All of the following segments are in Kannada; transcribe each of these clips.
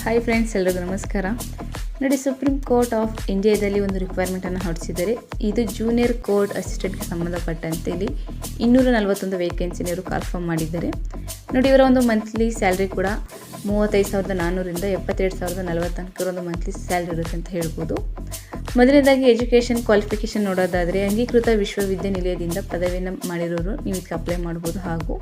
ಹಾಯ್ ಫ್ರೆಂಡ್ಸ್, ಎಲ್ಲರಿಗೂ ನಮಸ್ಕಾರ. ನೋಡಿ, ಸುಪ್ರೀಂ ಕೋರ್ಟ್ ಆಫ್ ಇಂಡಿಯಾದಲ್ಲಿ ಒಂದು ರಿಕ್ವೈರ್ಮೆಂಟನ್ನು ಹೊರಡಿಸಿದ್ದಾರೆ. ಇದು ಜೂನಿಯರ್ ಕೋರ್ಟ್ ಅಸಿಸ್ಟೆಂಟ್ಗೆ ಸಂಬಂಧಪಟ್ಟಂತೆ ಇಲ್ಲಿ 241 ವೇಕೆನ್ಸಿನವರು ಕಾಲ್ಫಾರ್ಮ್ ಮಾಡಿದ್ದಾರೆ. ನೋಡಿ, ಇವರ ಒಂದು ಮಂತ್ಲಿ ಸ್ಯಾಲ್ರಿ ಕೂಡ 35,400ರಿಂದ 72,040 ತನಕ ಒಂದು ಮಂತ್ಲಿ ಸ್ಯಾಲ್ರಿ ಇರುತ್ತೆ ಅಂತ ಹೇಳ್ಬೋದು. ಮೊದಲನೇದಾಗಿ ಎಜುಕೇಷನ್ ಕ್ವಾಲಿಫಿಕೇಷನ್ ನೋಡೋದಾದರೆ ಅಂಗೀಕೃತ ವಿಶ್ವವಿದ್ಯಾನಿಲಯದಿಂದ ಪದವಿಯನ್ನು ಮಾಡಿರೋರು ನೀವು ಇದಕ್ಕೆ ಅಪ್ಲೈ ಮಾಡ್ಬೋದು. ಹಾಗೂ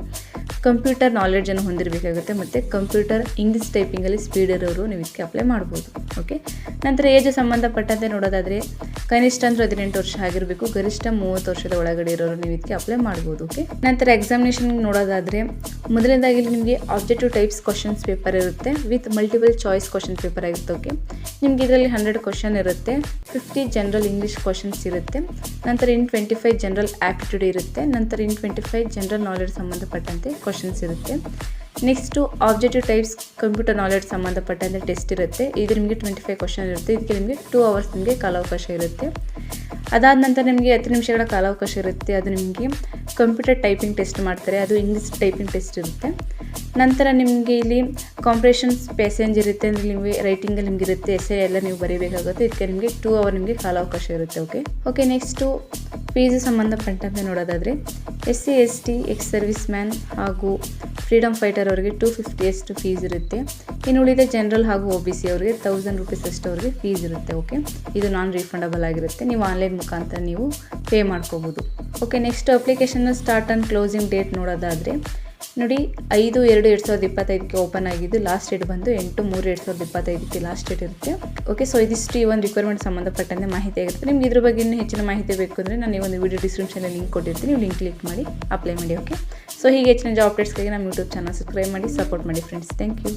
ಕಂಪ್ಯೂಟರ್ ನಾಲೆಡ್ಜನ್ನು ಹೊಂದಿರಬೇಕಾಗುತ್ತೆ ಮತ್ತು ಕಂಪ್ಯೂಟರ್ ಇಂಗ್ಲೀಷ್ ಟೈಪಿಂಗಲ್ಲಿ ಸ್ಪೀಡ್ ಇರೋರು ನೀವು ಇದಕ್ಕೆ ಅಪ್ಲೈ ಮಾಡ್ಬೋದು. ಓಕೆ, ನಂತರ ಏಜ್ ಸಂಬಂಧಪಟ್ಟಂತೆ ನೋಡೋದಾದರೆ ಕನಿಷ್ಠ ಅಂದರೆ 18 ವರ್ಷ ಆಗಿರಬೇಕು, ಗರಿಷ್ಠ 30 ವರ್ಷದ ಒಳಗಡೆ ಇರೋರು ನೀವು ಇದಕ್ಕೆ ಅಪ್ಲೈ ಮಾಡ್ಬೋದು. ಓಕೆ, ನಂತರ ಎಕ್ಸಾಮಿನೇಷನ್ ನೋಡೋದಾದರೆ ಮೊದಲನೇದಾಗಿ ನಿಮಗೆ ಆಬ್ಜೆಕ್ಟಿವ್ ಟೈಪ್ಸ್ ಕ್ವಶನ್ಸ್ ಪೇಪರ್ ಇರುತ್ತೆ with multiple choice question paper ಆಗಿರುತ್ತೆ. ಓಕೆ, ನಿಮಗೆ ಇದರಲ್ಲಿ 100 ಕ್ವಶನ್ ಇರುತ್ತೆ, 50 ಜನರಲ್ ಇಂಗ್ಲೀಷ್ ಕ್ವಶನ್ಸ್ ಇರುತ್ತೆ, ನಂತರ 25 ಜನರಲ್ ಆಪ್ಟಿಟ್ಯೂಡ್ ಇರುತ್ತೆ, ನಂತರ 25 ಜನರಲ್ ನಾಲೆಡ್ಜ್ ಸಂಬಂಧಪಟ್ಟಂತೆ ಕ್ವಶನ್ಸ್ ಇರುತ್ತೆ. Next objective types computer knowledge ಸಂಬಂಧಪಟ್ಟಂತೆ ಟೆಸ್ಟ್ ಇರುತ್ತೆ. ಇದು ನಿಮಗೆ 25 ಕ್ವಶನ್ ಇರುತ್ತೆ. ಇದಕ್ಕೆ ನಿಮಗೆ 2 ಅವರ್ಸ್ ನಿಮಗೆ ಕಾಲಾವಕಾಶ ಇರುತ್ತೆ. ಅದಾದ ನಂತರ ನಿಮಗೆ 10 ನಿಮಿಷಗಳ ಕಾಲಾವಕಾಶ ಇರುತ್ತೆ. ಅದು ನಿಮಗೆ ಕಂಪ್ಯೂಟರ್ ಟೈಪಿಂಗ್ ಟೆಸ್ಟ್ ಮಾಡ್ತಾರೆ, ಅದು ಇಂಗ್ಲೀಷ್ ಟೈಪಿಂಗ್ ಟೆಸ್ಟ್ ಇರುತ್ತೆ. ನಂತರ ನಿಮಗೆ ಇಲ್ಲಿ ಕಾಂಪ್ರೇಷನ್ಸ್ ಪ್ಯಾಸೇಜ್ ಇರುತ್ತೆ, ಅಂದರೆ ನಿಮಗೆ ರೈಟಿಂಗಲ್ಲಿ ನಿಮಗೆ ಇರುತ್ತೆ, ಎಸ್ಸೆ ಎಲ್ಲ ನೀವು ಬರೀಬೇಕಾಗುತ್ತೆ. ಇದಕ್ಕೆ ನಿಮಗೆ 2 ಅವರ್ ನಿಮಗೆ ಕಾಲಾವಕಾಶ ಇರುತ್ತೆ. ಓಕೆ, ನೆಕ್ಸ್ಟು ಫೀಸು ಸಂಬಂಧಪಟ್ಟಂತೆ ನೋಡೋದಾದರೆ SC ST ex service man ಹಾಗೂ ಫ್ರೀಡಮ್ ಫೈಟರ್ ಅವರಿಗೆ 250 ಅಷ್ಟು ಫೀಸ್ ಇರುತ್ತೆ. ಇನ್ನು ಉಳಿದ ಜನರಲ್ ಹಾಗೂ OBC ಅವರಿಗೆ 1000 ರೂಪೀಸ್ ಅಷ್ಟು ಅವರಿಗೆ ಫೀಸ್ ಇರುತ್ತೆ. ಓಕೆ, ಇದು ನಾನ್ ರೀಫಂಡಬಲ್ ಆಗಿರುತ್ತೆ, ನೀವು ಆನ್ಲೈನ್ ಮುಖಾಂತರ ನೀವು ಪೇ ಮಾಡ್ಕೋಬೋದು. ಓಕೆ, ನೆಕ್ಸ್ಟ್ ಅಪ್ಲಿಕೇಶನ್ನ ಸ್ಟಾರ್ಟ್ ಆ್ಯಂಡ್ ಕ್ಲೋಸಿಂಗ್ ಡೇಟ್ ನೋಡೋದಾದರೆ ನೋಡಿ 5/2/2025ಕ್ಕೆ ಓಪನ್ ಆಗಿದ್ದು ಲಾಸ್ಟ್ ಡೇಟ್ ಬಂದು 8/3/2025ಕ್ಕೆ ಲಾಸ್ಟ್ ಡೇಟ್ ಇರುತ್ತೆ. ಓಕೆ, ಸೊ ಇದಿಷ್ಟು ಈ ಒಂದು ರಿಕ್ವೈರ್ಮೆಂಟ್ ಸಂಬಂಧಪಟ್ಟಂತೆ ಮಾಹಿತಿ ಆಗಿರುತ್ತೆ. ನಿಮ್ಗೆ ಇದ್ರ ಬಗ್ಗೆ ಇನ್ನೂ ಹೆಚ್ಚಿನ ಮಾಹಿತಿ ಬೇಕು ಅಂದರೆ ನಾನು ಈ ಒಂದು ವಿಡಿಯೋ ಡಿಸ್ಕ್ರಿಪ್ಷನಲ್ಲಿ ಲಿಂಕ್ ಕೊಟ್ಟಿರ್ತೀನಿ, ನೀವು ಲಿಂಕ್ ಕ್ಲಿಕ್ ಮಾಡಿ ಅಪ್ಲೈ ಮಾಡಿ. ಓಕೆ, ಸೊ ಹೀಗೆ ಹೆಚ್ಚಿನ ಜಾಬ್ ಅಪ್ಡೇಟ್ಸ್ಗಾಗಿ ನಮ್ಮ ಯೂಟ್ಯೂಬ್ ಚಾನಲ್ ಸಬ್ಸ್ಕ್ರೈಬ್ ಮಾಡಿ ಸಪೋರ್ಟ್ ಮಾಡಿ ಫ್ರೆಂಡ್ಸ್. Thank you.